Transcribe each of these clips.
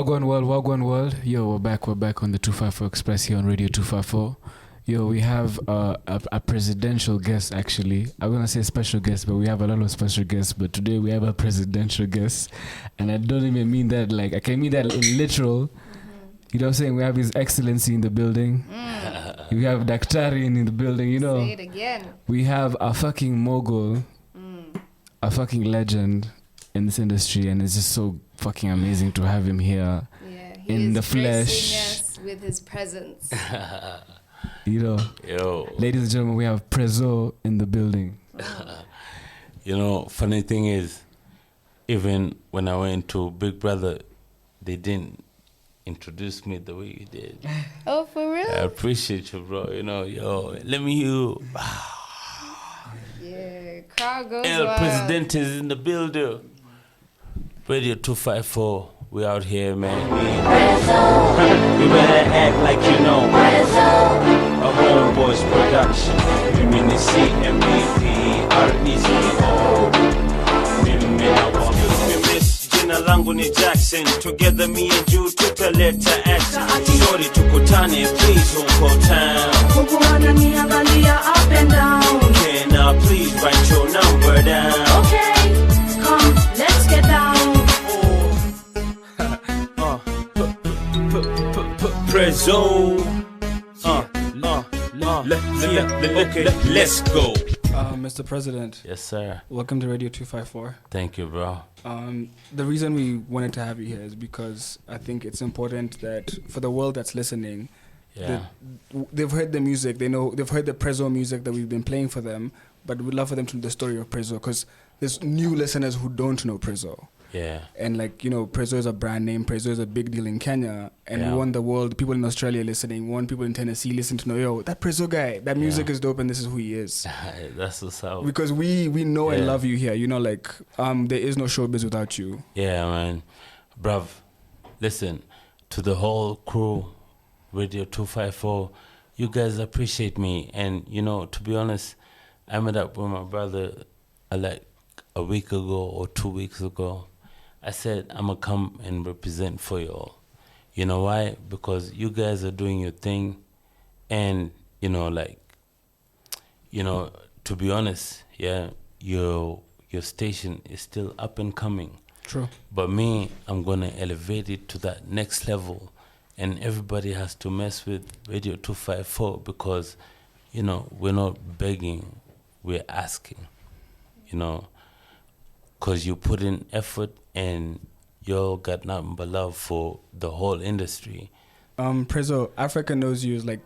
Wagwan world. Yo, we're back on the 254 Express here on Radio 254. Yo, we have a presidential guest, actually. I'm going to say special guest, but we have a lot of special guests. But today we have a presidential guest. And I don't even mean that like, I can mean that in literal. You know what I'm saying? We have His Excellency in the building. We have Daktari in the building, you know. Say it again. We have a fucking mogul, a fucking legend in this industry. And it's just so fucking amazing to have him here in the flesh. Us with his presence. You know, ladies and gentlemen, we have Prezzo in the building. You know, funny thing is, even when I went to Big Brother, they didn't introduce me the way you did. Oh, for real? I appreciate you, bro. You know, let me hear you. Yeah, crowd goes El wild. President is in the building. Radio 254, we out here, man. You better act like you know. A homeboys production. Mimi CMBP, RECO. Mimi na wafu. Miss jina langu ni Jackson. Together me and you tutaleta action. Sorry tukutane, please huko town. Kukuona niangalia up and down. Can I please write your number down? Okay, come, let's get down. Prezzo. Let's go. Mr. President. Yes, sir. Welcome to Radio 254. Thank you, bro. The reason we wanted to have you here is because I think it's important that for the world that's listening, they've heard the music, they've heard the Prezzo music that we've been playing for them, but we'd love for them to know the story of Prezzo because there's new listeners who don't know Prezzo. Yeah. And like, you know, Prezzo is a brand name. Prezzo is a big deal in Kenya. And we want the world, people in Australia listening, we want people in Tennessee listening to know, yo, that Prezzo guy, that music is dope and this is who he is. That's what's up. Because we know and love you here. You know, like, there is no showbiz without you. Yeah, man. Bruv, listen, to the whole crew, Radio 254, you guys appreciate me. And, you know, to be honest, I met up with my brother like a week ago or 2 weeks ago. I said, I'm going to come and represent for you all. You know why? Because you guys are doing your thing. And, you know, like, you know, to be honest, your station is still up and coming. True. But me, I'm going to elevate it to that next level. And everybody has to mess with Radio 254 because, you know, we're not begging, we're asking, you know. Because you put in effort and y'all got nothing but love for the whole industry. Prezzo, Africa knows you as like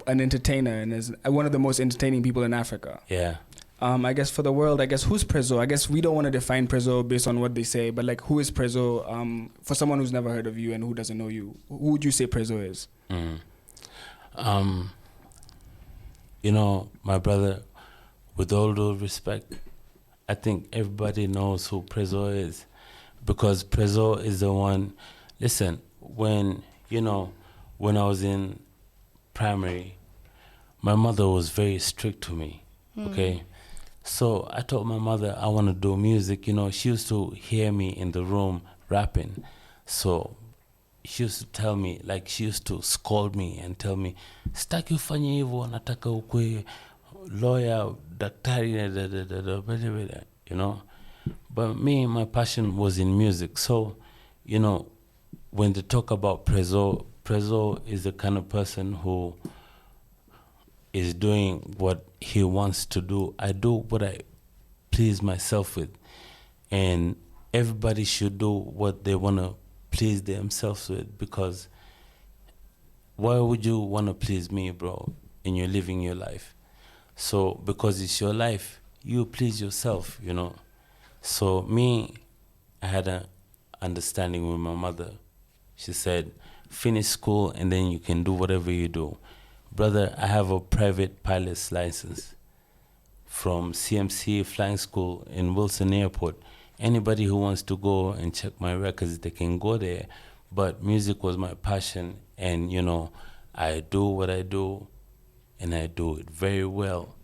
an entertainer and as one of the most entertaining people in Africa. Yeah. I guess for the world, I guess who's Prezzo? I guess we don't want to define Prezzo based on what they say, but like who is Prezzo? For someone who's never heard of you and who doesn't know you, who would you say Prezzo is? You know, my brother, with all due respect, I think everybody knows who Prezzo is because Prezzo is the one. Listen, when I was in primary, my mother was very strict to me, okay? So I told my mother I want to do music. You know, she used to hear me in the room rapping. So she used to tell me, like she used to scold me and tell me, "Sitaki ufanye hivyo, nataka ukue lawyer, daktari, you know." But me, my passion was in music. So, you know, when they talk about Prezzo is the kind of person who is doing what he wants to do. I do what I please myself with. And everybody should do what they want to please themselves with, because why would you want to please me, bro, and you're living your life? So because it's your life, you please yourself, you know. So me, I had an understanding with my mother. She said, finish school and then you can do whatever you do. Brother, I have a private pilot's license from CMC Flying School in Wilson Airport. Anybody who wants to go and check my records, they can go there. But music was my passion, and, you know, I do what I do, and I do it very well.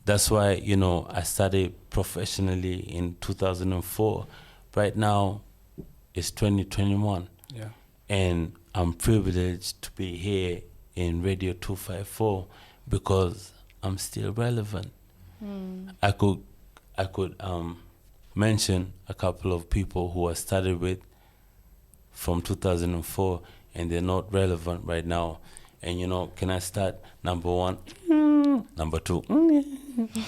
That's why, you know, I started professionally in 2004. Right now, it's 2021. Yeah. And I'm privileged to be here in Radio 254 because I'm still relevant. I could mention a couple of people who I started with from 2004 and they're not relevant right now. And can I start number one? Number two?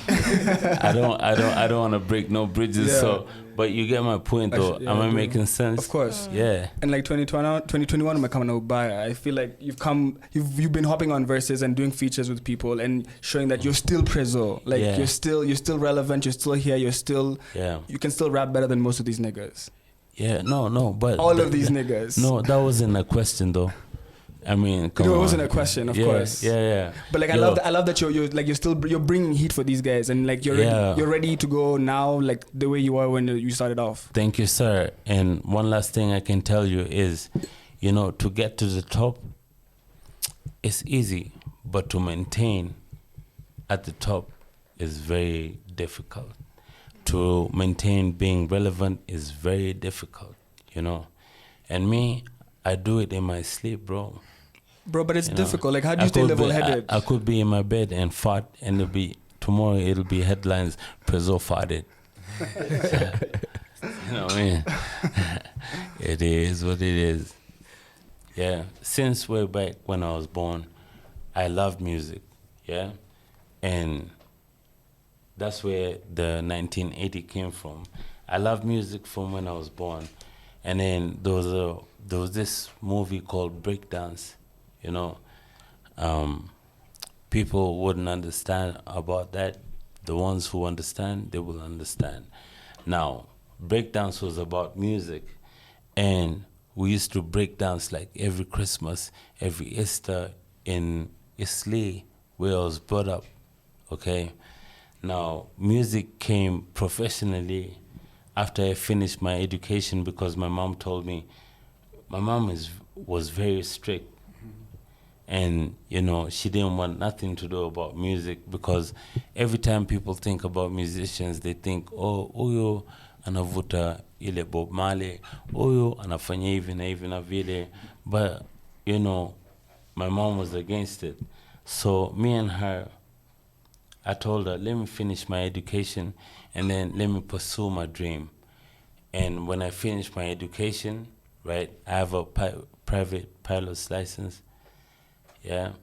I don't want to break no bridges. Yeah. So, but you get my point, though. Actually, yeah, Am I I do. making sense? Of course. Yeah. And like 2021, I'm coming out by. I feel like you've been hopping on verses and doing features with people and showing that you're still Prezzo. Like Yeah. you're still relevant. You're still here. You can still rap better than most of these niggas. Yeah. No. But All of these niggas. No, that wasn't a question, though. I mean, come on. It wasn't a question, of course. Yeah. But like I love that you're bringing heat for these guys and like you're ready to go now like the way you were when you started off. Thank you, sir. And one last thing I can tell you is, to get to the top, it's easy, but to maintain at the top is very difficult. To maintain being relevant is very difficult, And me, I do it in my sleep, bro. Bro, but it's difficult. Like, how do you stay level-headed? I could be in my bed and fart, and tomorrow it'll be headlines, Prezzo farted. You know what I mean? It is what it is. Yeah. Since way back when I was born, I loved music. Yeah. And that's where the 1980 came from. I loved music from when I was born. And then there was this movie called Breakdance. People wouldn't understand about that. The ones who understand, they will understand. Now, breakdance was about music, and we used to break dance like every Christmas, every Easter in Islay, where I was brought up. Okay. Now, music came professionally after I finished my education because my mom told me. My mom was very strict. And, she didn't want nothing to do about music because every time people think about musicians, they think, huyo anavuta ile Bob Marley, huyo anafanya hivi na hivi na vile. But, my mom was against it. So me and her, I told her, let me finish my education and then let me pursue my dream. And when I finished my education, right, I have a private pilot's license. Yeah.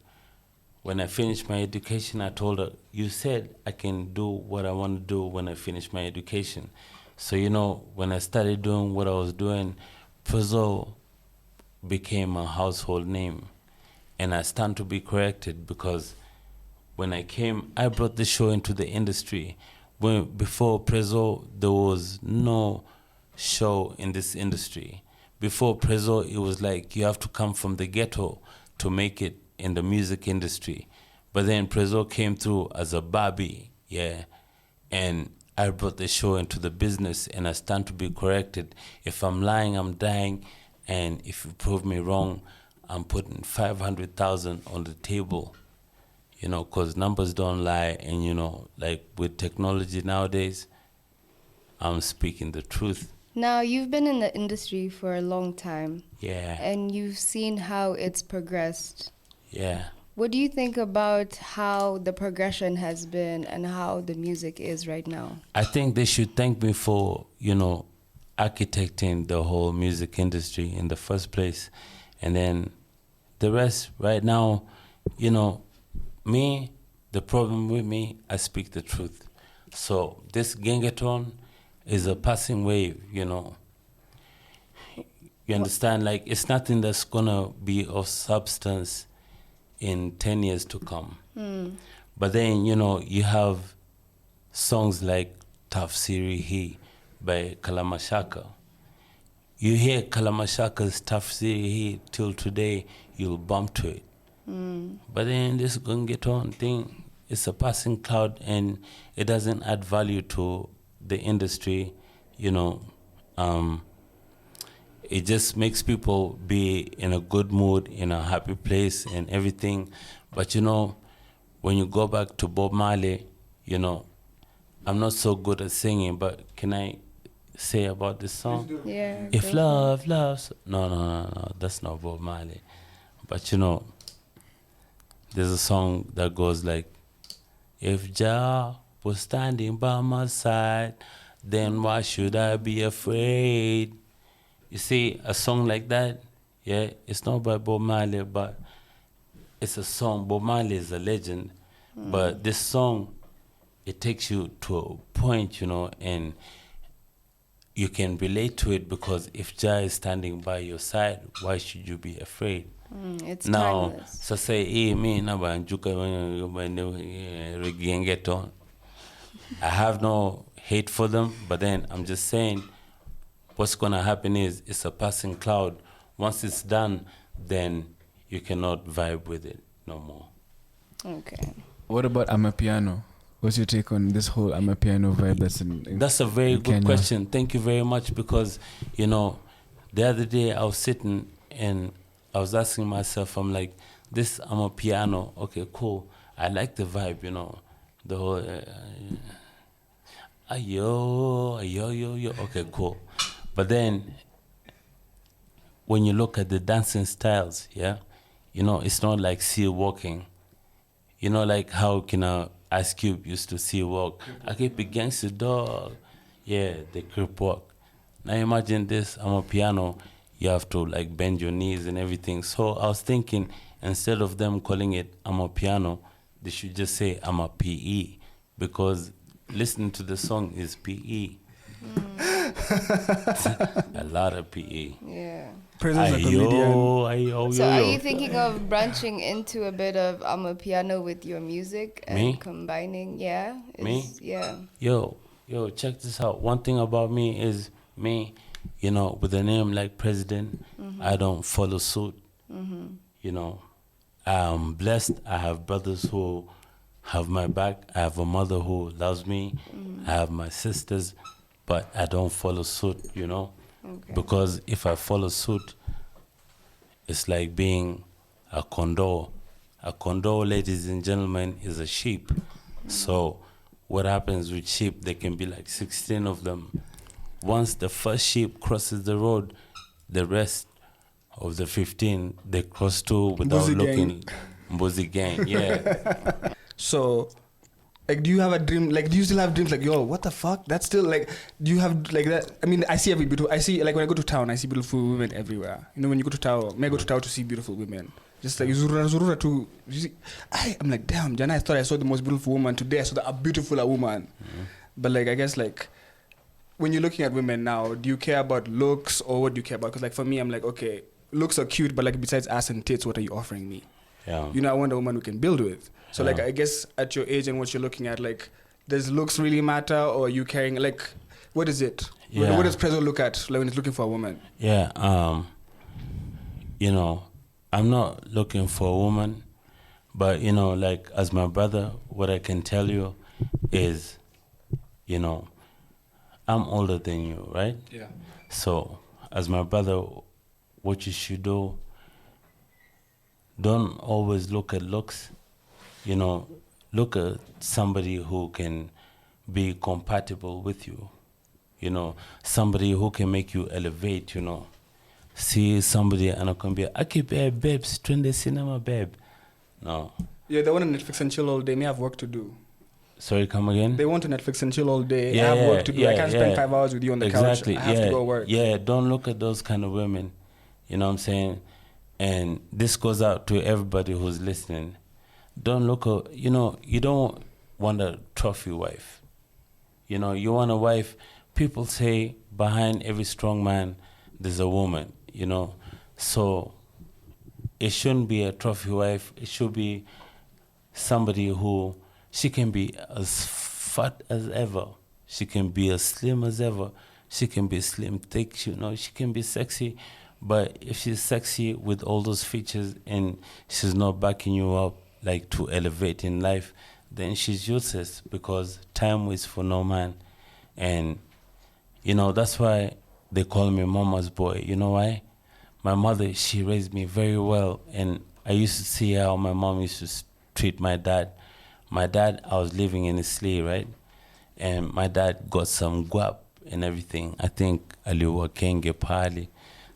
When I finished my education, I told her, you said I can do what I want to do when I finish my education. So, when I started doing what I was doing, Prezzo became a household name. And I stand to be corrected because when I came, I brought the show into the industry. Before Prezzo, there was no show in this industry. Before Prezzo, it was like you have to come from the ghetto to make it in the music industry. But then Prezzo came through as a Barbie, yeah. And I brought the show into the business and I stand to be corrected. If I'm lying, I'm dying. And if you prove me wrong, I'm putting 500,000 on the table. Because numbers don't lie. And, like with technology nowadays, I'm speaking the truth. Now, you've been in the industry for a long time. Yeah. And you've seen how it's progressed. Yeah. What do you think about how the progression has been and how the music is right now? I think they should thank me for, architecting the whole music industry in the first place. And then the rest right now, me, the problem with me, I speak the truth. So this gengaton is a passing wave, You understand? Like, it's nothing that's going to be of substance in 10 years to come. But then, you have songs like Tafsiri Hii by Kalamashaka. You hear Kalamashaka's Tafsiri Hii till today, you'll bump to it. But then this gengaton thing, it's a passing cloud and it doesn't add value to the industry, it just makes people be in a good mood, in a happy place and everything. But when you go back to Bob Marley, I'm not so good at singing, but can I say about this song? Yeah. If go love loves, no, that's not Bob Marley. But you know, there's a song that goes like, if Jah was standing by my side, then why should I be afraid? You see, a song like that, yeah, it's not by Bob Marley, but it's a song. Bob Marley is a legend, but this song, it takes you to a point, you know, and you can relate to it because if Jah is standing by your side, why should you be afraid? It's Now, timeless. so say, me na banjuka reggaeton. I have no hate for them, but then I'm just saying, what's gonna happen is it's a passing cloud. Once it's done, then you cannot vibe with it no more. Okay. What about Amapiano? What's your take on this whole Amapiano vibe that's in That's a very good Kenya? question. Thank you very much because, you know, the other day I was sitting and I was asking myself, I'm like, this Amapiano, okay, cool. I like the vibe, you know, the whole, ayo, okay, cool. But then when you look at the dancing styles, yeah, you know, it's not like seal walking. You know, like how Ice Cube used to seal walk. I keep a gangster dog. Yeah, the crip walk. Now imagine this, I'm a piano. You have to like bend your knees and everything. So I was thinking, instead of them calling it I'm a piano, they should just say I'm a PE. Because listening to the song is PE. A lot of PE. Yeah. Prezzo's a comedian. So are you thinking of branching into a bit of Amapiano with your music and Me? combining? Yeah. Me? Yeah. Yo, check this out. One thing about me is me, you know, with a name like President, I don't follow suit. You know, I'm blessed. I have brothers who have my back. I have a mother who loves me. I have my sisters, but I don't follow suit, you know. Okay. Because if I follow suit, it's like being a condor. A condor, ladies and gentlemen, is a sheep. So what happens with sheep, there can be like 16 of them. Once the first sheep crosses the road, the rest of the 15, they cross too without Mbuzi looking. Mbuzi gang, yeah. So, like, do you have a dream? Like, do you still have dreams? Like, yo, what the fuck? That's still like, do you have like that? I mean, I see like when I go to town, I see beautiful women everywhere. You know, when you go to town, may I go to town to see beautiful women. Just like zurura too. I'm like, damn, Jana, I thought I saw the most beautiful woman. Today I saw a beautiful woman. But like, I guess like, when you're looking at women now, do you care about looks or what do you care about? Because like for me, I'm like, okay, looks are cute, but like besides ass and tits, what are you offering me? Yeah. You know, I want a woman who can build with. So like, I guess at your age and what you're looking at, like, does looks really matter or are you caring? Like, what is it? Yeah. What does Prezzo look at like, when he's looking for a woman? Yeah, you know, I'm not looking for a woman, but, you know, like, as my brother, what I can tell you is, you know, I'm older than you, right? Yeah. So, as my brother, what you should do, don't always look at looks, you know, look at somebody who can be compatible with you, you know, somebody who can make you elevate, you know. See somebody and I can be, I keep babes, twin cinema, babe. No. Yeah, they want to Netflix and chill all day. May have work to do. Sorry, come again? They want to Netflix and chill all day. Yeah, I have work to do. I can't spend 5 hours with you on the exactly. couch. I have to go work. Yeah, don't look at those kind of women. You know what I'm saying? And this goes out to everybody who's listening. Don't look at, you know, you don't want a trophy wife. You know, you want a wife. People say behind every strong man, there's a woman, you know. So it shouldn't be a trophy wife. It should be somebody who, she can be as fat as ever. She can be as slim as ever. She can be slim, thick, you know. She can be sexy. But if she's sexy with all those features and she's not backing you up, like to elevate in life, then she's useless because time waits for no man. And, you know, that's why they call me mama's boy. You know why? My mother, she raised me very well. And I used to see how my mom used to treat my dad. My dad, I was living in Isli, right? And my dad got some guap and everything. I think aliwa kenge pali.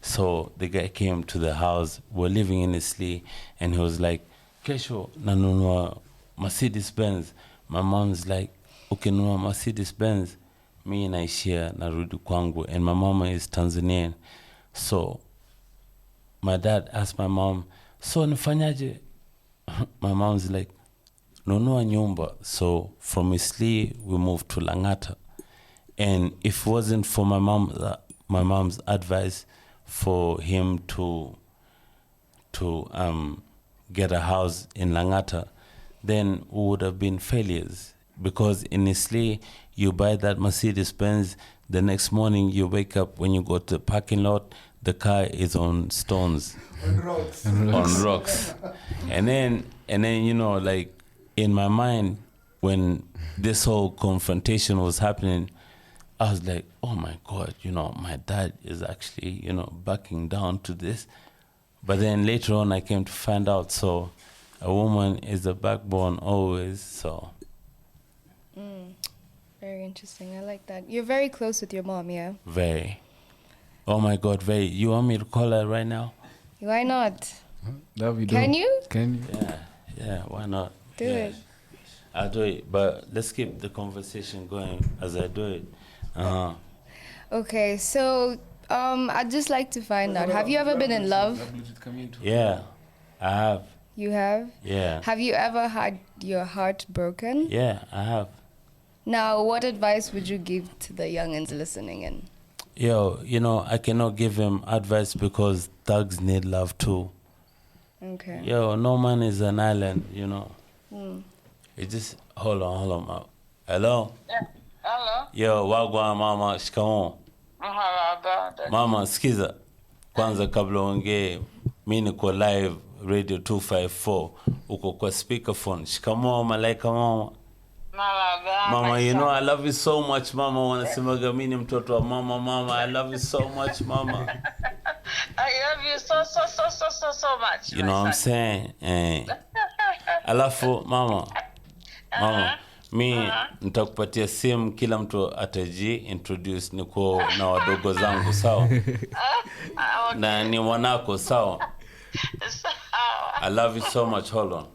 So the guy came to the house. We're living in Isli, and he was like, "Kesho nanunua Mercedes Benz." My mom's like, "Ukinunua Mercedes Benz, mi naishia narudi kwangu." And my mama is Tanzanian. So my dad asked my mom, "So nifanyaje?" My mom's like, "Nunua nyumba." So from Isli we moved to Langata. And if it wasn't for my mom's advice for him to get a house in Langata, then we would have been failures. Because in Isli, you buy that Mercedes Benz, the next morning you wake up, when you go to the parking lot, the car is on stones. On rocks. On rocks. And then, you know, like in my mind, when this whole confrontation was happening, I was like, oh my God, you know, my dad is actually, you know, backing down to this. But then later on, I came to find out, so a woman is the backbone always, so. Very interesting. I like that. You're very close with your mom, yeah? Very. Oh my God, very. You want me to call her right now? Why not? That'd be dope. Can you? Can you? Yeah, why not? Do it. I'll do it, but let's keep the conversation going as I do it. Okay, so I'd just like to find out, have you ever been in love? Yeah, I have. You have? Yeah. Have you ever had your heart broken? Yeah, I have. Now, what advice would you give to the youngins listening in? Yo, you know, I cannot give him advice because thugs need love too. Okay. Yo, no man is an island, you know. It just, hold on. Hello? Yeah. Hello? Yo, wagwan mama, shikamoo. Mama, skiza. Kwanza kabla ongee, mi niko live Radio 254. Uko kwa speakerphone. Shikamoo, malaika mama. Mama, you know I love you so much, mama. Wanasemaga mimi ni mtoto wa mama. I love you so much, mama. I love you so much. You know what I'm saying? Alafu, mama, mi nitakupatia simu, kila mtu ataji introduce, niko na wadogo zangu, sawa? Okay. Na ni mwanako, sawa? I love you so much. Hold on.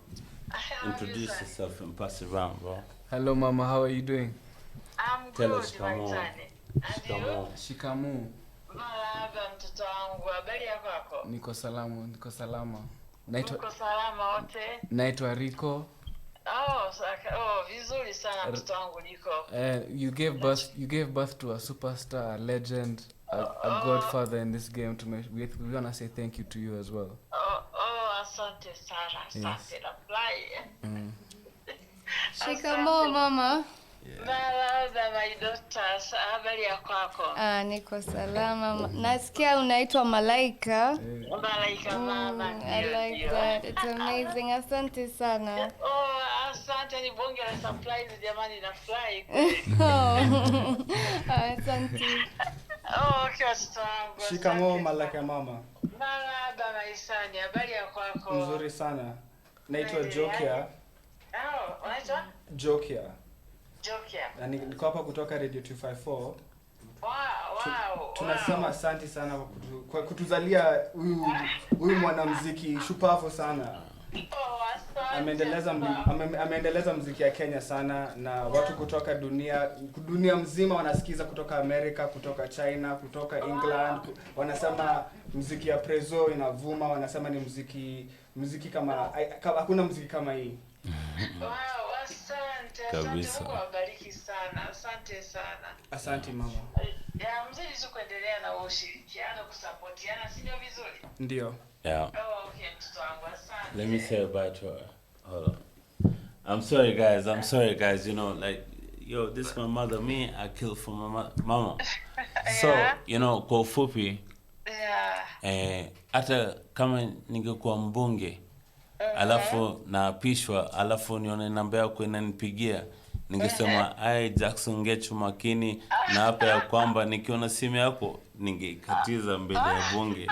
Introduce yourself and pass it around, bro. Hello, mama. How are you doing? I'm Tell good, us, my come on. son. And you? Shikamoo. Malaba mtoto wangu, habari yako yako? Niko salama. Uko salama wote? Naitwa Rico. Vizuri sana mtoto wangu Rico. You gave birth to a superstar, a legend, a godfather in this game. We want to say thank you to you as well. Asante sana. Asante na fly. Shikamoo, mama. Malaba my daughter, habari yako yako? Niko salama. Nasikia unaitwa Malaika. Malaika mama. I like that. It's amazing. Asante sana. Asante, ni bonge la surprise jamani, na fly. Asante. Okay, watoto wangu. Shikamoo, malaika mama. Malaba maisani, habari yako yako? Nzuri sana. Naitwa Jokia. Unaitwa? Jokia. Jokia. Na niko hapa kutoka Radio 254. Wow. Tunasema asante sana kwa kutuzalia huyu mwanamuziki shupavu sana. Ameendeleza muziki ya Kenya sana, na watu kutoka dunia mzima wanasikiza, kutoka Amerika, kutoka China, kutoka England. Wanasema muziki ya Prezzo inavuma, wanasema ni muziki kama hakuna muziki kama hii. Wow, asante. Kabisa. Mungu awabariki sana. Asante sana. Asante mama. Ya mzidi tu kuendelea na ushirikiano, kusapotiana, si ndio vizuri? Ndio. Yeah. Okay, mtoto wangu, asante. Let me say bye to her. Hold on. I'm sorry guys, you know, like, yo, this is my mother. Me, I killed for my mama. So, you know, kwa ufupi, hata kama ningekuwa mbunge, alafu naapishwa, alafu nione namba yako inanipigia, ningesema Jackson Ngechu makini, na hapa ya kwamba nikiona simu yako ningekatiza mbele ya bunge.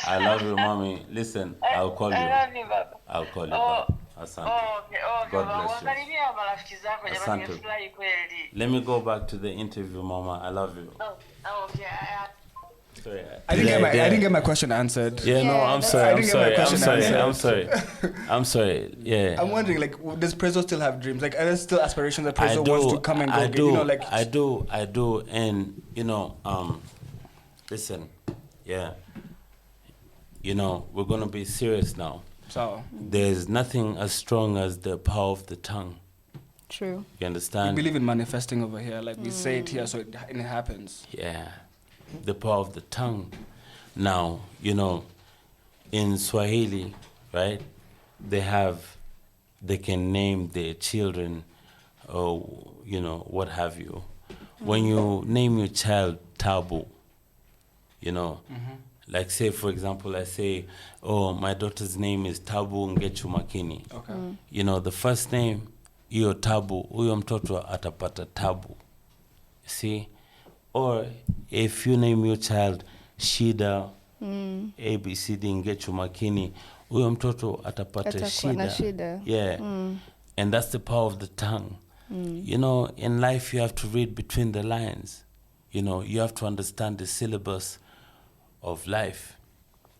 I love you, mommy. Listen, I'll call you. I love you, Baba. I'll call you back. Asante. Okay, God bless you. wasalimia marafiki zako jamani, Asante. nimefurahi kweli. Let me go back to the interview, Mama. I love you. Okay. Sorry. I didn't get my question answered. Yeah, no, Yeah, I'm that's- sorry. I I'm didn't get my sorry. I'm question sorry. answered. I'm sorry. Yeah. I'm wondering, like, does Prezzo still have dreams? Like, are there still aspirations that I Prezzo do. wants to come and go? I get? do. You know, like, I do. And listen, yeah. We're gonna be serious now. so There's nothing as strong as the power of the tongue. True. You we understand? believe in manifesting over here. Like, we say it here, so it happens. Yeah, the power of the tongue. Now, in Swahili, right, they can name their children or, what have you. When you name your child Tabu, like say, for example, I say, oh, my daughter's name is Tabu Ngechu Makini. Okay. The first name, iyo Tabu, huyo mtoto atapata Tabu. See? Or if you name your child Shida, ABCD Ngechu Makini, huyo mtoto atapata Atakuwa na shida. Yeah. And that's the power of the tongue. In life you have to read between the lines. You have to understand the syllabus of life.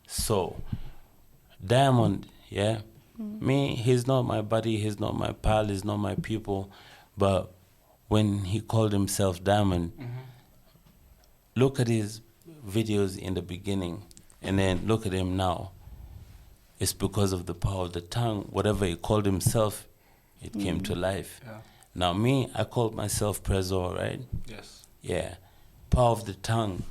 So, Diamond, yeah, me, he's not my buddy, he's not my pal, he's not my people, but when he called himself Diamond, look at his videos in the beginning, and then look at him now. It's because of the power of the tongue. Whatever he called himself, it came to life. Yeah. Now me, I called myself Prezzo, right? Yes. Yeah. Power of the tongue,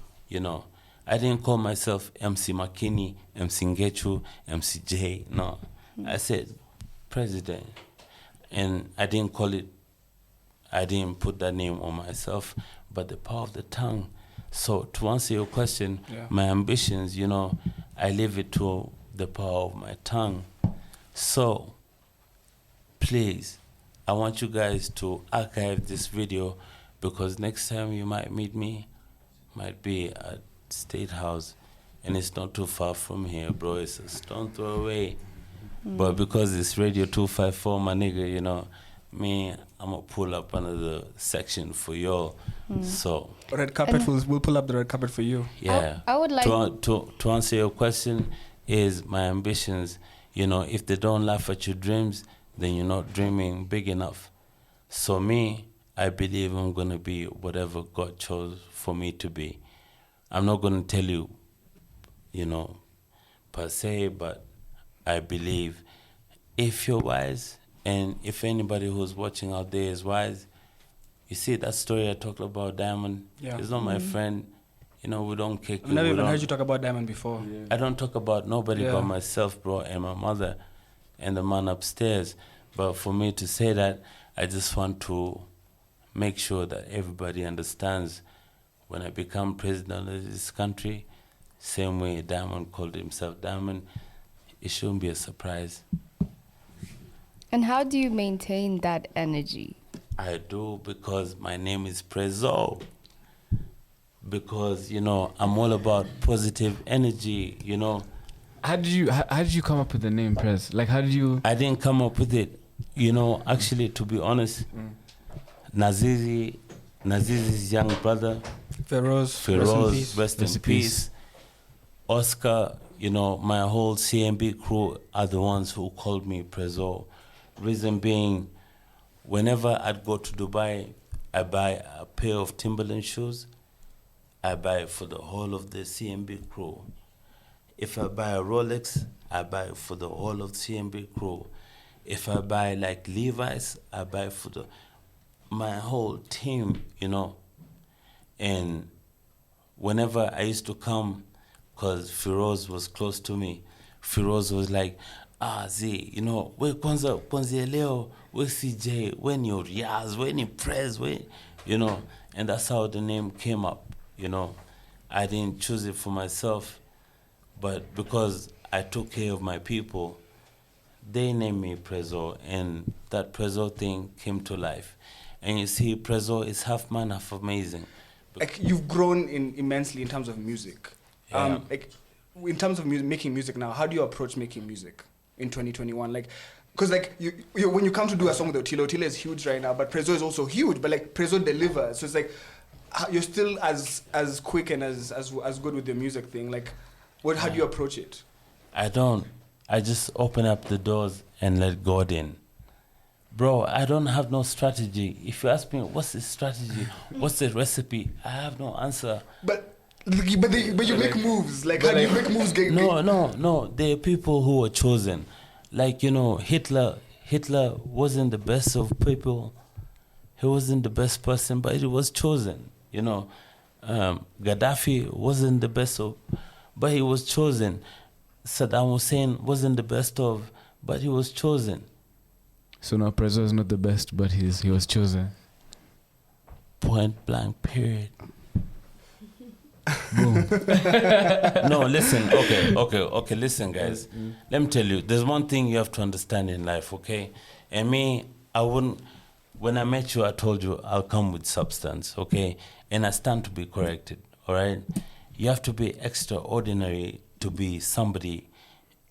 I didn't call myself MC Makini, MC Ngechu, MC J. No. I said President. And I didn't put that name on myself, but the power of the tongue. So to answer your question, my ambitions, I leave it to the power of my tongue. So please, I want you guys to archive this video, because next time you might meet me, might be at State House, and it's not too far from here, bro. It's a stone throw away. But because it's Radio 254, my nigga, me, I'm gonna pull up another section for y'all. So Red carpet, we'll pull up the red carpet for you. yeah, I would like to answer your question, is my ambitions. If they don't laugh at your dreams, then you're not dreaming big enough. So me, I believe I'm gonna be whatever God chose for me to be. I'm not gonna tell you, per se, but I believe if you're wise, and if anybody who's watching out there is wise, you see that story I talked about Diamond. Yeah. He's not my friend. We don't kick. I've never even heard you talk about Diamond before. I don't talk about nobody but myself, bro, and my mother, and the man upstairs. But for me to say that, I just want to make sure that everybody understands, when I become president of this country, same way Diamond called himself Diamond, it shouldn't be a surprise. And how do you maintain that energy? I do, because my name is Prezzo. Because, I'm all about positive energy, How did you come up with the name Prez? Like, how did you? I didn't come up with it. Actually, to be honest, Nazizi's young brother, Feroz, rest in peace. Oscar, my whole CMB crew are the ones who called me Prezzo. Reason being, whenever I'd go to Dubai, I buy a pair of Timberland shoes. I buy it for the whole of the CMB crew. If I buy a Rolex, I buy it for the whole of CMB crew. If I buy like Levi's, I buy it for my whole team, And whenever I used to come, because Feroz was close to me, Feroz was like, Z, we kwanza leo, we CJ, we ni Riaz, we ni Prez, and that's how the name came up, I didn't choose it for myself, but because I took care of my people, they named me Prezzo, and that Prezzo thing came to life. And you see, Prezzo is half man, half amazing. Like, you've grown immensely in terms of music. In terms of making music now, how do you approach making music in 2021? Like, Because like you when you come to do a song with Otile is huge right now, but Prezzo is also huge. But like Prezzo delivers, so it's like you're still as quick and as good with the music thing. Like, how do you approach it? I don't. I just open up the doors and let God in. Bro, I don't have no strategy. If you ask me, what's the strategy? What's the recipe? I have no answer. But you make moves. Like, how do you make moves? No. There are people who are chosen. Like, Hitler wasn't the best of people. He wasn't the best person, but he was chosen. Gaddafi wasn't the best of, but he was chosen. Saddam Hussein wasn't the best of, but he was chosen. So now Prezzo is not the best, but he was chosen. Point blank, period. Boom. No, listen, okay, listen, guys. Let me tell you, there's one thing you have to understand in life, okay? And me, when I met you, I told you I'll come with substance, okay? And I stand to be corrected, all right? You have to be extraordinary to be somebody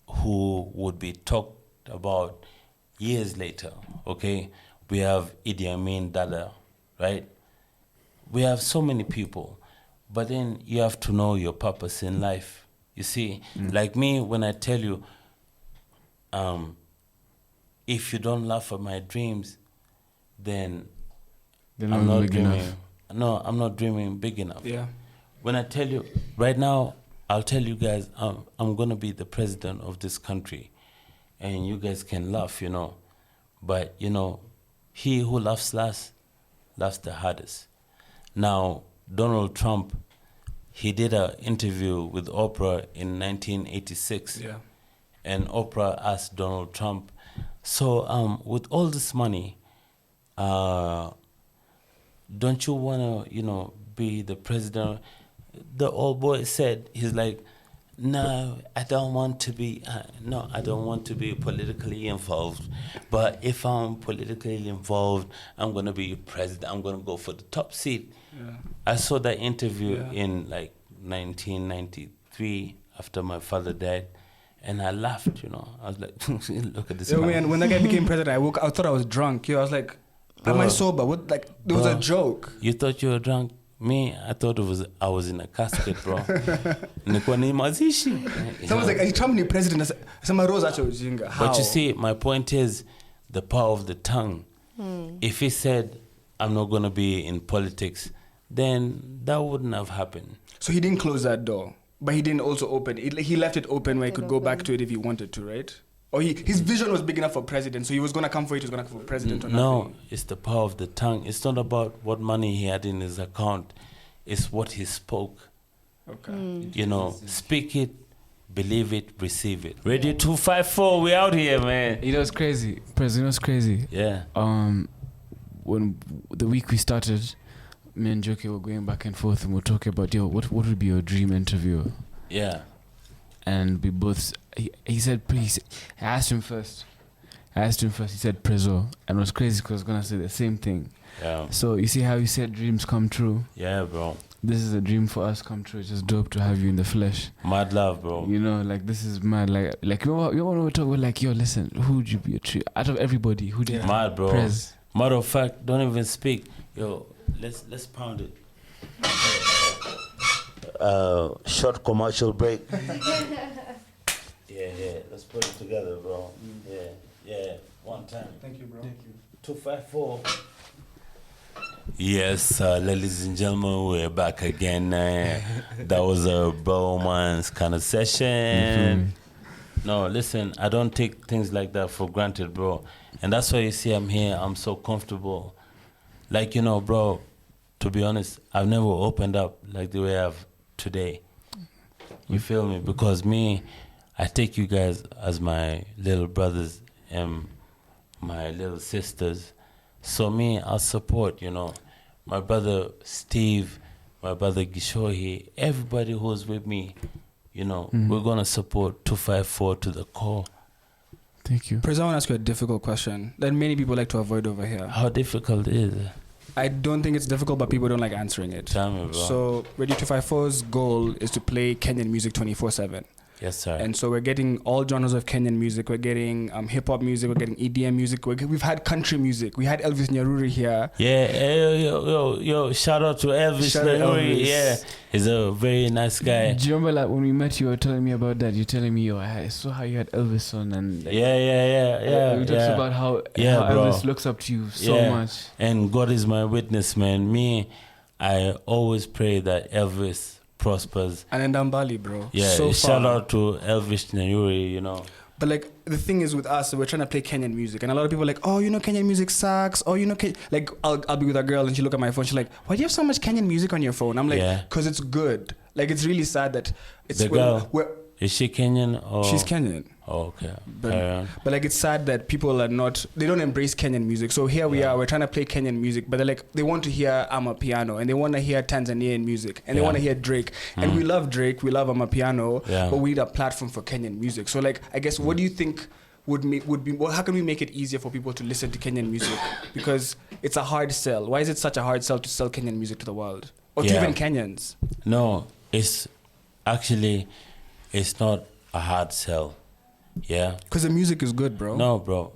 who would be talked about years later, okay? We have Idi Amin Dada, right? We have so many people. But then you have to know your purpose in life. You see, like me, when I tell you, if you don't laugh at my dreams, then I'm not dreaming. Enough. No, I'm not dreaming big enough. Yeah. When I tell you, right now, I'll tell you guys, I'm going to be the president of this country. And you guys can laugh, But, he who laughs last, laughs the hardest. Now, Donald Trump, he did an interview with Oprah in 1986. Yeah. And Oprah asked Donald Trump, so with all this money, don't you want to, be the president? The old boy said, he's like, no, I don't want to be, I don't want to be politically involved. But if I'm politically involved, I'm going to be president. I'm going to go for the top seat. Yeah. I saw that interview in like 1993 after my father died. And I laughed, I was like, look at this man. When that guy became president, I thought I was drunk. I was like, am I sober? What? Like, there was a joke. You thought you were drunk? Me, I thought I was in a casket, bro. Someone's like, "Are Trump the president?" But you see, my point is the power of the tongue. If he said, "I'm not going to be in politics," then that wouldn't have happened. So he didn't close that door, but he didn't also open it. He left it open where he could go back to it if he wanted to, right? Or his vision was big enough for president, so he was going to come for it. He was going to come for president or no, nothing. It's the power of the tongue. It's not about what money he had in his account. It's what he spoke. Okay. Speak it, believe it, receive it. Radio 254, we out here, man. It was crazy. President was crazy. Yeah. When the week we started, me and Joki were going back and forth and we were talking about, what would be your dream interview? Yeah. And we both, he said, please, I asked him first, he said Prezzo. And it was crazy because I was going to say the same thing. Yeah. So you see how you said dreams come true? Yeah, bro. This is a dream for us come true. It's just dope to have you in the flesh. Mad love, bro. This is mad. Like you want to talk about, like, yo, listen, who would you be a tree? Out of everybody, who did Mad, bro. Prez? Matter of fact, don't even speak. Yo, let's pound it. Short commercial break. Yeah, let's put it together, bro. Yeah, one time. Thank you, bro. Thank you. 254. Yes, ladies and gentlemen, we're back again. That was a bromance kind of session. No, listen, I don't take things like that for granted, bro. And that's why you see I'm here. I'm so comfortable. Like, bro, to be honest, I've never opened up like the way I've today. You feel me? Because me, I take you guys as my little brothers and my little sisters. So me, I'll support, my brother Steve, my brother Gishohi, everybody who's with me, we're going to support 254 to the core. Thank you. Prezzo, I want to ask you a difficult question that many people like to avoid over here. How difficult is it? I don't think it's difficult, but people don't like answering it. Tell me, bro. So Radio 254's goal is to play Kenyan music 24/7. Yes, sir. And so we're getting all genres of Kenyan music. We're getting hip hop music. We're getting EDM music. We've had country music. We had Elvis Nyaruri here. Yeah, yo, shout out to Elvis. Shout out Elvis. Yeah, he's a very nice guy. Do you remember like when we met, you were telling me about that? You're telling me, yo, I saw how you had Elvis on, and like, Yeah. we talked about how bro. Elvis looks up to you so much. And God is my witness, man. Me, I always pray that Elvis prospers. And in Dambali, bro. Yeah, so shout far. out to Elvis Nyaruri, you know. But like the thing is with us, we're trying to play Kenyan music, and a lot of people are like, oh, you know, Kenyan music sucks. Oh, you know, like I'll be with a girl and she look at my phone, she's like, why do you have so much Kenyan music on your phone? I'm like, because it's good. Like it's really sad that it's the girl. Is she Kenyan or she's Kenyan? Oh, okay. But like it's sad that people are they don't embrace Kenyan music. So here we are, we're trying to play Kenyan music, but they're like, they want to hear Amapiano, and they want to hear Tanzanian music, and they want to hear Drake. And we love Drake, we love Amapiano, but we need a platform for Kenyan music. So like, I guess, what do you think would be, well, how can we make it easier for people to listen to Kenyan music? Because it's a hard sell. Why is it such a hard sell to sell Kenyan music to the world? Or to even Kenyans? No, it's not a hard sell. Yeah. Because the music is good, bro. No, bro.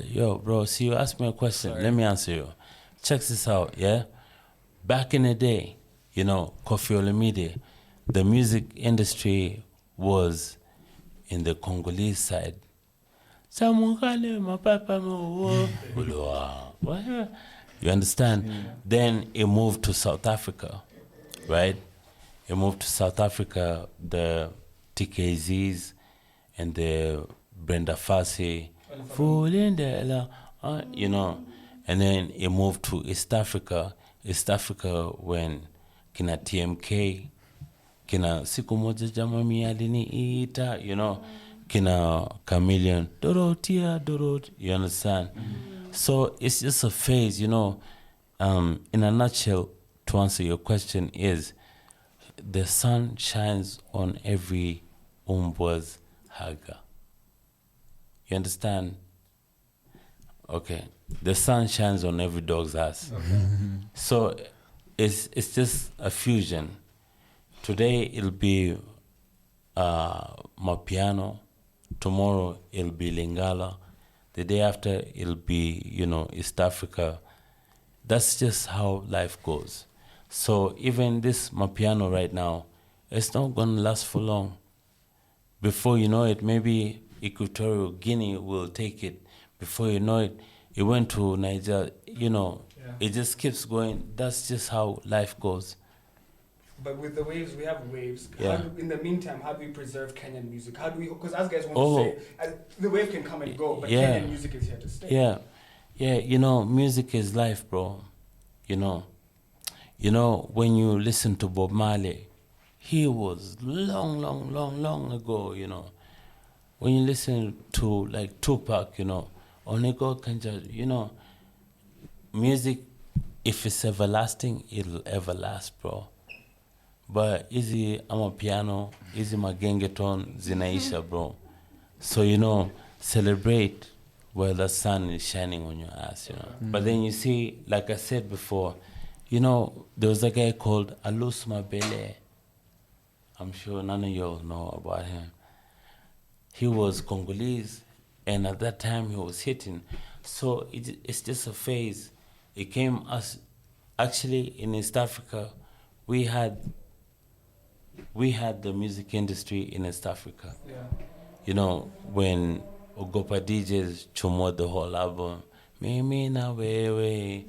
Yo, bro, see, you asked me a question. Let me answer you. Check this out, yeah? Back in the day, you know, Koffi Olomide, the music industry was in the Congolese side. You understand? Then it moved to South Africa, right? It moved to South Africa, the TKZs and the Brenda Fassie, you know, and then it moved to East Africa. East Africa when kina TMK, kina siku moja jamami aliniita, you know, kina Chameleon, Dorot, you understand? So it's just a phase, you know. In a nutshell, to answer your question is, the sun shines on every umbwa's haga. You understand? Okay. The sun shines on every dog's ass. So it's just a fusion. Today it'll be Mapiano. Tomorrow it'll be Lingala. The day after it'll be, you know, East Africa. That's just how life goes. So even this Mapiano right now, it's not going to last for long. Before you know it, maybe Equatorial Guinea will take it. Before you know it, it went to Nigeria. You know, it just keeps going. That's just how life goes. But with the waves, we have waves. Yeah. In the meantime, how do we preserve Kenyan music? How do we, because as guys want to say, the wave can come and go, but Kenyan music is here to stay. Yeah, you know, music is life, bro. You know, when you listen to Bob Marley, he was long ago, you know. When you listen to like Tupac, you know, Onego Kanja, you know, music, if it's everlasting, it'll ever last, bro. But easy Amapiano, easy Magengeton, zinaisha, bro. So, you know, celebrate while the sun is shining on your ass, you know. But then you see, like I said before, you know, there was a guy called Alus Mabele. I'm sure none of y'all know about him. He was Congolese, and at that time he was hitting. So it's just a phase. It came us, actually in East Africa, we had the music industry in East Africa. Yeah. You know, when Ogopa DJs chomoed the whole album, Mimi na wewe,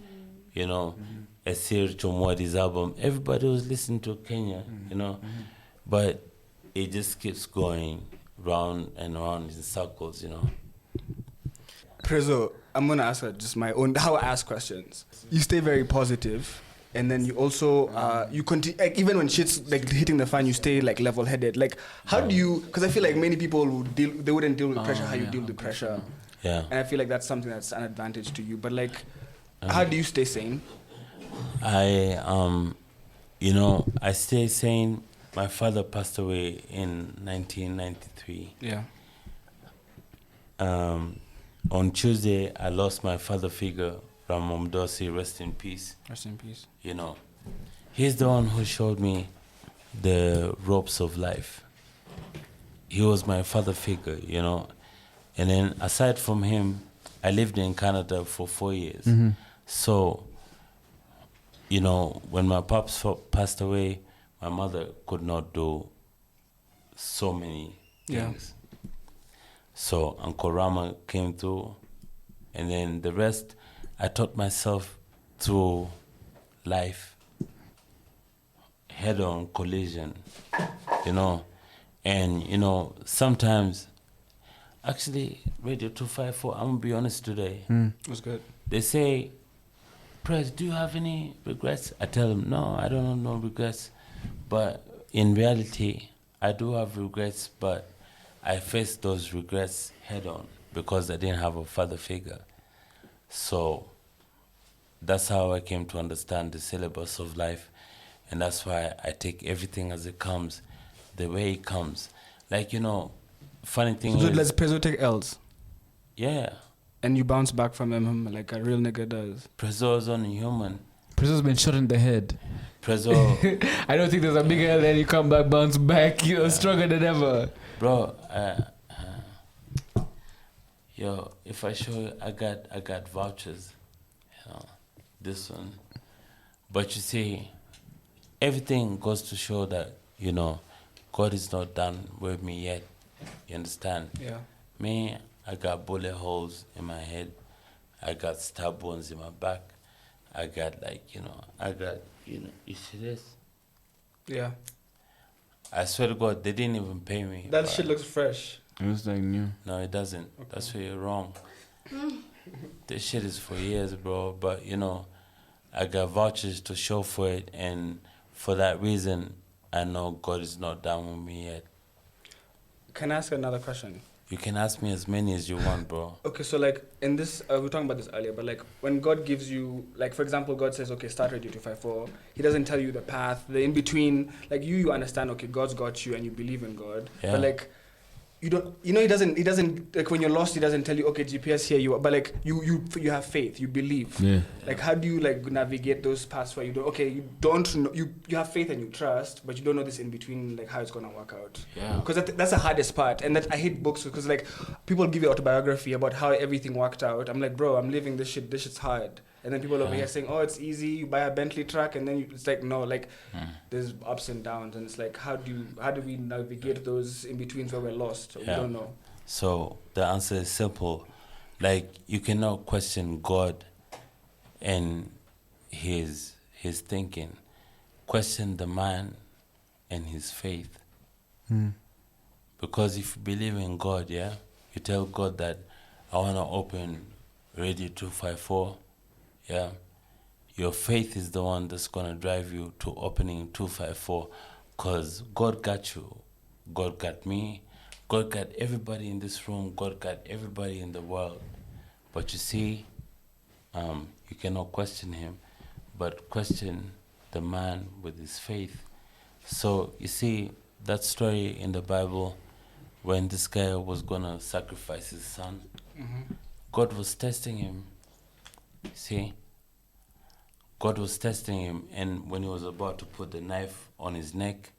you know, Esir chomoed his album, everybody was listening to Kenya, you know, but it just keeps going round and round in circles, you know. Prezzo, I'm going to ask just my own, how I ask questions. You stay very positive, and then you also, you continue, like, even when shit's like hitting the fan, you stay like level-headed. Like, how do you, because I feel like many people they wouldn't deal with pressure how you deal with pressure. Yeah. And I feel like that's something that's an advantage to you. But like, how do you stay sane? You know, I stay sane. My father passed away in 1993. Yeah. On Tuesday, I lost my father figure, Ramon Dossi, rest in peace. Rest in peace. You know, he's the one who showed me the ropes of life. he was my father figure, you know. And then aside from him, I lived in Canada for 4 years. So, you know, when my pops passed away, my mother could not do so many things. So Uncle Rama came through, and then the rest, I taught myself through life, head-on collision, you know. And, you know, sometimes, actually, Radio 254, I'm going to be honest today. It was good. They say, Prez, do you have any regrets? I tell them, no, I don't have no regrets. But in reality, I do have regrets, but I faced those regrets head-on because I didn't have a father figure. So that's how I came to understand the syllabus of life. And that's why I take everything as it comes, the way it comes. Like, you know, funny thing So is... let's Prezzo take L's. Yeah. And you bounce back from him like a real nigga does. Prezzo is only human. Prezzo's been shot in the head. Prezzo... I don't think there's a bigger L, then you come back, bounce back, you know, stronger than ever. Bro, yo, if I show you, I got vouchers, you know, this one. But you see, everything goes to show that, you know, God is not done with me yet. You understand? Yeah. Me, I got bullet holes in my head. I got stab wounds in my back. I got you see this? Yeah. I swear to God, they didn't even pay me. That but- shit looks fresh. It was like new. No, it doesn't. Okay. That's where you're wrong. This shit is for years, bro. But, you know, I got vouchers to show for it. And for that reason, I know God is not done with me yet. Can I ask another question? You can ask me as many as you want, bro. Okay, so like in this, we were talking about this earlier, but like when God gives you, like for example, God says, okay, start Radio 254. He doesn't tell you the path, the in between. Like you understand, okay, God's got you and you believe in God. Yeah. But like, you don't, you know, he doesn't like when you're lost, he doesn't tell you, okay, GPS here you are, but like you have faith, you believe. Yeah. Like how do you like navigate those paths where you don't, okay, you don't know, you have faith and you trust, but you don't know this in between, like how it's gonna work out. Yeah. Because that's the hardest part, and that I hate books because like people give you autobiography about how everything worked out. I'm like, bro, I'm living this shit. This shit's hard. And then people over here saying, oh, it's easy. You buy a Bentley truck, and then it's like, no, like there's ups and downs, and it's like, how do we navigate those in betweens where we're lost? Or we don't know. So the answer is simple. Like you cannot question God and his thinking. Question the man and his faith. Because if you believe in God, yeah, you tell God that I want to open Radio 254, yeah, your faith is the one that's going to drive you to opening 254 because God got you. God got me. God got everybody in this room. God got everybody in the world. But you see, you cannot question him, but question the man with his faith. So you see that story in the Bible when this guy was going to sacrifice his son. God was testing him. See? God was testing him, and when he was about to put the knife on his neck,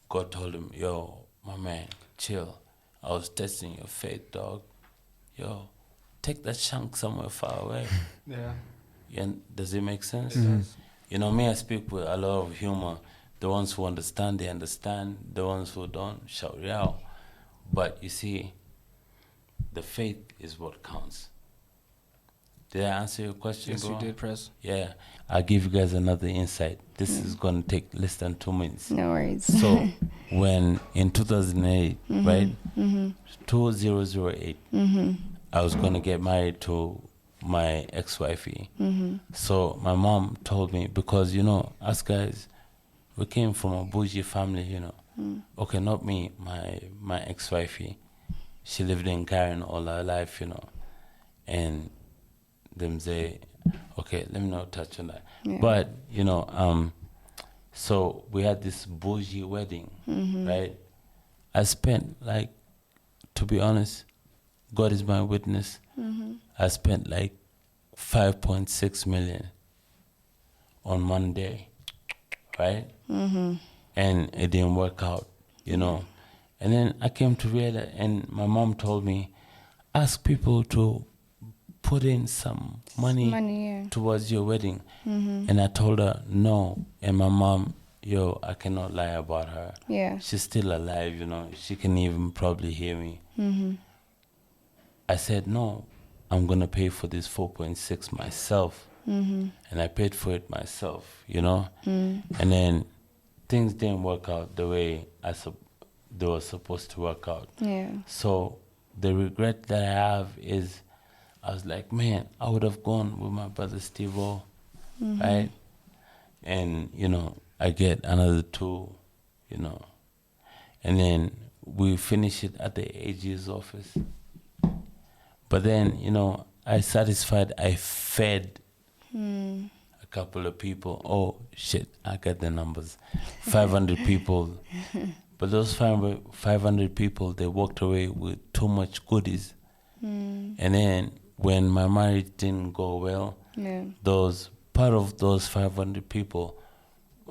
God told him, yo, my man, chill. I was testing your faith, dog. Yo, take that chunk somewhere far away. Yeah. Does it make sense? It does. You know, me, I speak with a lot of humor. The ones who understand, they understand. The ones who don't, shout it out. But you see, the faith is what counts. Did I answer your question, Yes, bro? you did, Press. Yeah. I'll give you guys another insight. This is going to take less than 2 minutes. No worries. So, when in 2008, right? 2008, I was going to get married to my ex-wifey. So, my mom told me, because, you know, us guys, we came from a bougie family, you know. Okay, not me, my ex-wifey. She lived in Karen all her life, you know. And them say, okay, let me not touch on that. Yeah. But, you know, so we had this bougie wedding, right? I spent, like, to be honest, God is my witness, I spent like 5.6 million on one day, right? And it didn't work out, you know. And then I came to realize, and my mom told me, ask people to put in some money yeah. towards your wedding. And I told her no. And my mom, I cannot lie about her. Yeah. She's still alive, She can even probably hear me. I said, no, I'm going to pay for this 4.6 myself. And I paid for it myself, And then things didn't work out the way they were supposed to work out. Yeah. So the regret that I have is I was like, man, I would have gone with my brother Steve-O, right? And, I get another 2, And then we finish it at the AG's office. But then, I satisfied, I fed a couple of people. Oh, shit, I got the numbers. 500 people. But those 500 people, they walked away with too much goodies. And then when my marriage didn't go well, part of those 500 people,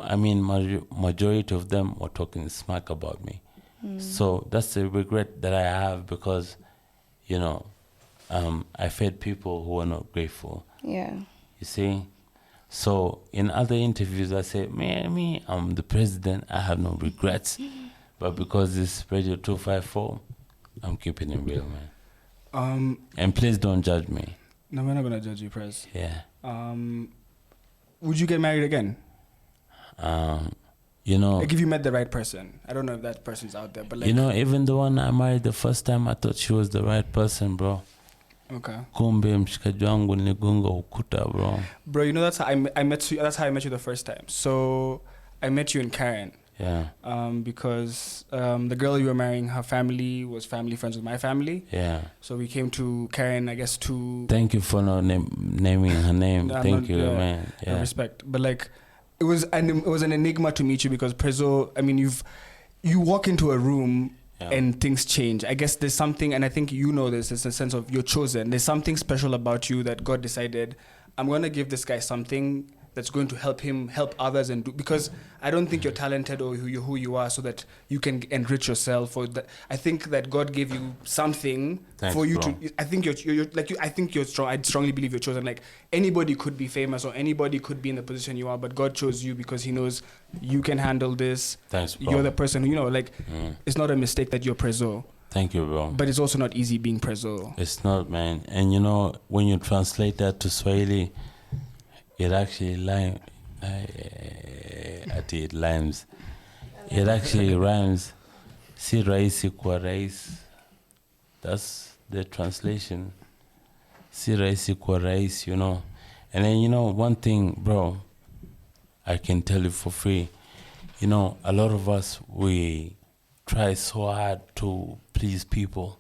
I mean, majority of them were talking smack about me. So that's the regret that I have because, I fed people who were not grateful. Yeah. You see? So in other interviews, I say, me, I'm the president. I have no regrets. But because this Radio 254, I'm keeping it real, man. And please don't judge me. No, we're not going to judge you, Prez. Yeah. Would you get married again? Like if you met the right person. I don't know if that person's out there, but like... even the one I married the first time, I thought she was the right person, bro. Okay. Kumbe mshikaji wangu niligonga ukuta, bro. Bro, that's how I met you. That's how I met you the first time. So I met you in Karen. Yeah. Because the girl you were marrying, her family was family friends with my family. Yeah. So we came to Karen, I guess, to... Thank you for not naming her name. Thank you, man. Yeah. Respect. But like, it was an enigma to meet you because Prezzo, I mean, you walk into a room and things change. I guess there's something, and I think there's a sense of you're chosen. There's something special about you that God decided, I'm going to give this guy something that's going to help him help others and do, because I don't think you're talented or who you are so that you can enrich yourself or that. I think that God gave you something for you to. I think I think you're strong. I strongly believe you're chosen. Like anybody could be famous or anybody could be in the position you are, but God chose you because He knows you can handle this. Thanks, bro. You're the person who it's not a mistake that you're Prezzo. Thank you, bro. But it's also not easy being Prezzo. It's not, man. And when you translate that to Swahili, it actually rhymes. It actually rhymes. Si raisi kwa rais. That's the translation. Si raisi kwa rais, And then, one thing, bro, I can tell you for free. A lot of us, we try so hard to please people.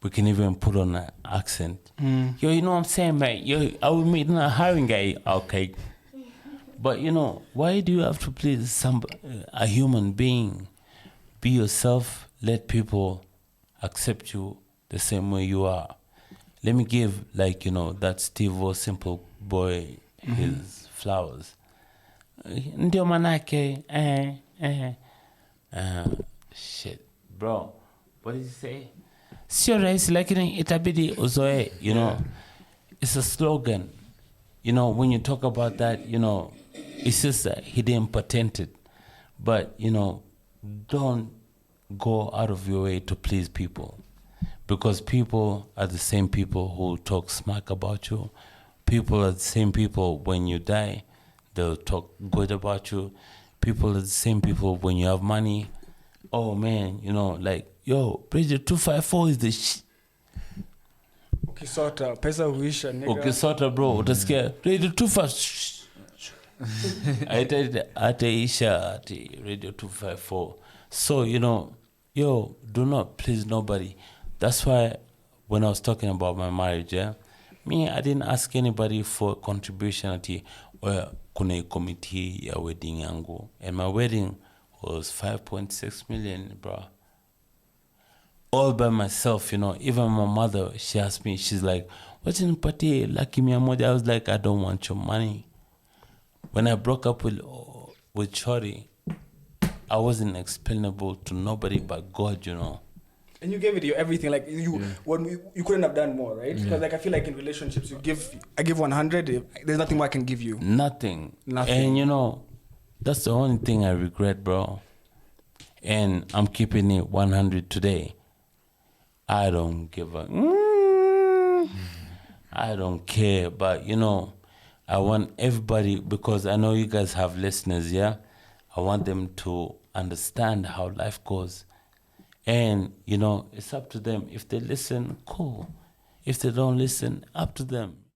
We can even put on an accent. Yo, you know what I'm saying, man? Yo, I will meet a hiring guy. Okay. But, why do you have to please a human being? Be yourself. Let people accept you the same way you are. Let me give, that Steve-O simple boy his flowers. Ndio manake, shit. Bro, what did he say? Sio rahisi lakini itabidi uzoe, It's a slogan. When you talk about that, it's just that he didn't patent it. But, don't go out of your way to please people. Because people are the same people who talk smack about you. People are the same people when you die, they'll talk good about you. People are the same people when you have money. Oh man, yo, Prezzo 254 is the shit. Ukisota, pesa huisha, nigga. Ukisota, bro, utasikia Radio 254. Ataisha ati Radio 254. So, yo, do not please nobody. That's why when I was talking about my marriage, I didn't ask anybody for contribution ati kuna committee ya wedding yangu. And my wedding was 5.6 million, bro. All by myself, Even my mother, she asked me, she's like, what's in party? Lucky me moja. I was like, I don't want your money. When I broke up with Chori, I wasn't explainable to nobody but God, you know. And you gave it your everything, like you couldn't have done more, right? Because Yeah. like I feel like in relationships, I give 100. There's nothing more I can give you. Nothing. Nothing. And you know, that's the only thing I regret, bro. And I'm keeping it 100 today. I don't give a. I don't care. But you know, I want everybody, because I know you guys have listeners, yeah? I want them to understand how life goes. And, you know, it's up to them. If they listen, cool. If they don't listen, up to them.